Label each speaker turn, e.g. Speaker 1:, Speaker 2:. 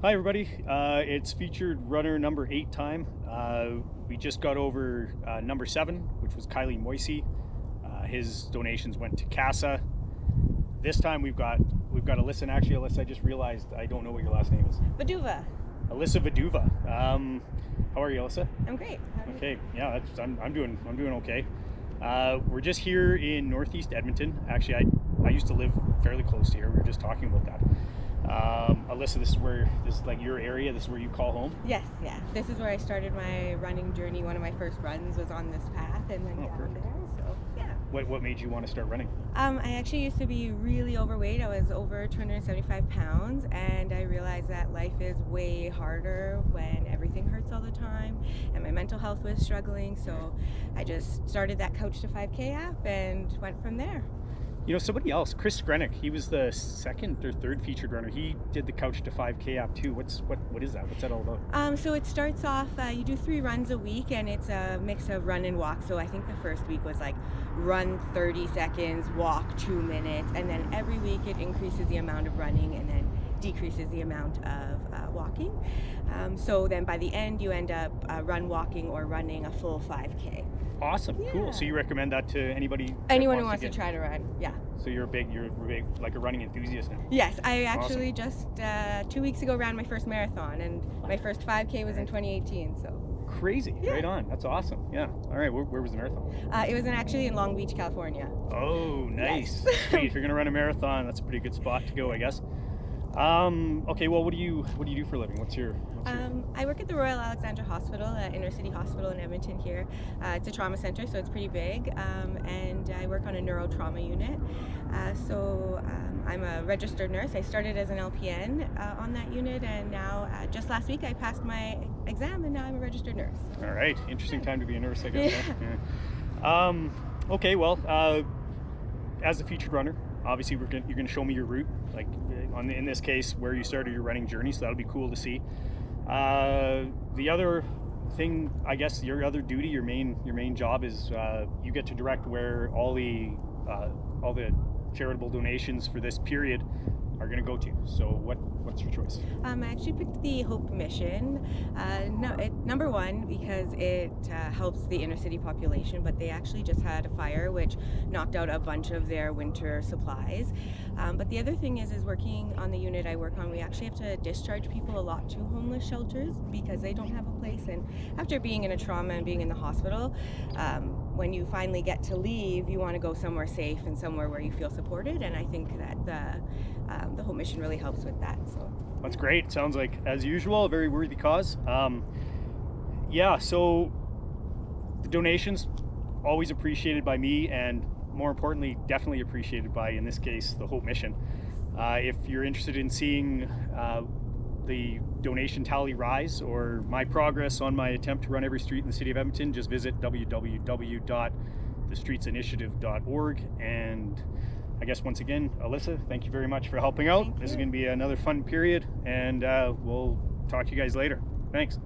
Speaker 1: Hi everybody, it's featured runner number 8 time. We just got over number 7, which was Kylie Moisey. His donations went to CASA. This time we've got Alyssa, and actually Alyssa, I just realized I don't know what your last name is.
Speaker 2: Vaduva.
Speaker 1: Alyssa Vaduva. How are you, Alyssa?
Speaker 2: I'm great.
Speaker 1: Okay, yeah, I'm doing okay. We're just here in Northeast Edmonton. Actually, I used to live fairly close to here. We were just talking about that. Alyssa, this is like your area. This is where you call home.
Speaker 2: Yes, yeah. This is where I started my running journey. One of my first runs was on this path, and then down
Speaker 1: perfect.
Speaker 2: there. So yeah.
Speaker 1: What made you want to start running?
Speaker 2: I actually used to be really overweight. I was over 275 pounds, and I realized that life is way harder when everything hurts all the time, and my mental health was struggling. So I just started that Couch to 5K app and went from there.
Speaker 1: You know, somebody else, Chris Skrenik, he was the second or third featured runner. He did the Couch to 5K app too. What is that? What's that all about?
Speaker 2: So it starts off, you do 3 runs a week, and it's a mix of run and walk. So I think the first week was like run 30 seconds, walk 2 minutes, and then every week it increases the amount of running and then decreases the amount of walking. So then by the end you end up run, walking, or running a full 5K.
Speaker 1: Awesome,
Speaker 2: Yeah.
Speaker 1: cool. So you recommend that to anybody?
Speaker 2: Anyone who wants to try to run, yeah.
Speaker 1: So you're a big like a running enthusiast now.
Speaker 2: Yes, I
Speaker 1: Awesome.
Speaker 2: actually just 2 weeks ago ran my first marathon, and my first 5K was in 2018. So
Speaker 1: Crazy,
Speaker 2: Yeah.
Speaker 1: Right on. That's awesome. Yeah. All right. Where was the marathon?
Speaker 2: it was actually in Long Beach, California.
Speaker 1: Oh, nice.
Speaker 2: Yes.
Speaker 1: Sweet. If you're gonna run a marathon, that's a pretty good spot to go, I guess. Okay. Well, what do you do for a living? What's your
Speaker 2: I work at the Royal Alexandra Hospital, inner city hospital in Edmonton here. It's a trauma center, so it's pretty big, and I work on a neurotrauma unit. I'm a registered nurse. I started as an LPN on that unit, and now just last week I passed my exam, and now I'm a registered nurse.
Speaker 1: All right. Interesting time to be a nurse, I guess.
Speaker 2: Yeah.
Speaker 1: Huh? Yeah. Okay. Well, as a featured runner, obviously you're gonna show me your route, like in this case where you started your running journey. So that'll be cool to see. The other thing, I guess, your other duty, your main job is you get to direct where all the charitable donations for this period are going to go to. So what's your choice?
Speaker 2: I actually picked the Hope Mission. Number one, because it helps the inner city population, but they actually just had a fire which knocked out a bunch of their winter supplies. But the other thing is working on the unit I work on, we actually have to discharge people a lot to homeless shelters because they don't have a place. And after being in a trauma and being in the hospital, when you finally get to leave, you want to go somewhere safe and somewhere where you feel supported. And I think that the Hope Mission really helps with that. So
Speaker 1: That's great. Sounds like, as usual, a very worthy cause. Yeah, so the donations, always appreciated by me, and more importantly, definitely appreciated by, in this case, the Hope Mission. If you're interested in seeing the donation tally rise or my progress on my attempt to run every street in the city of Edmonton, just visit www.thestreetsinitiative.org. And I guess once again, Alyssa, thank you very much for helping out. This is going to be another fun period, and we'll talk to you guys later. Thanks.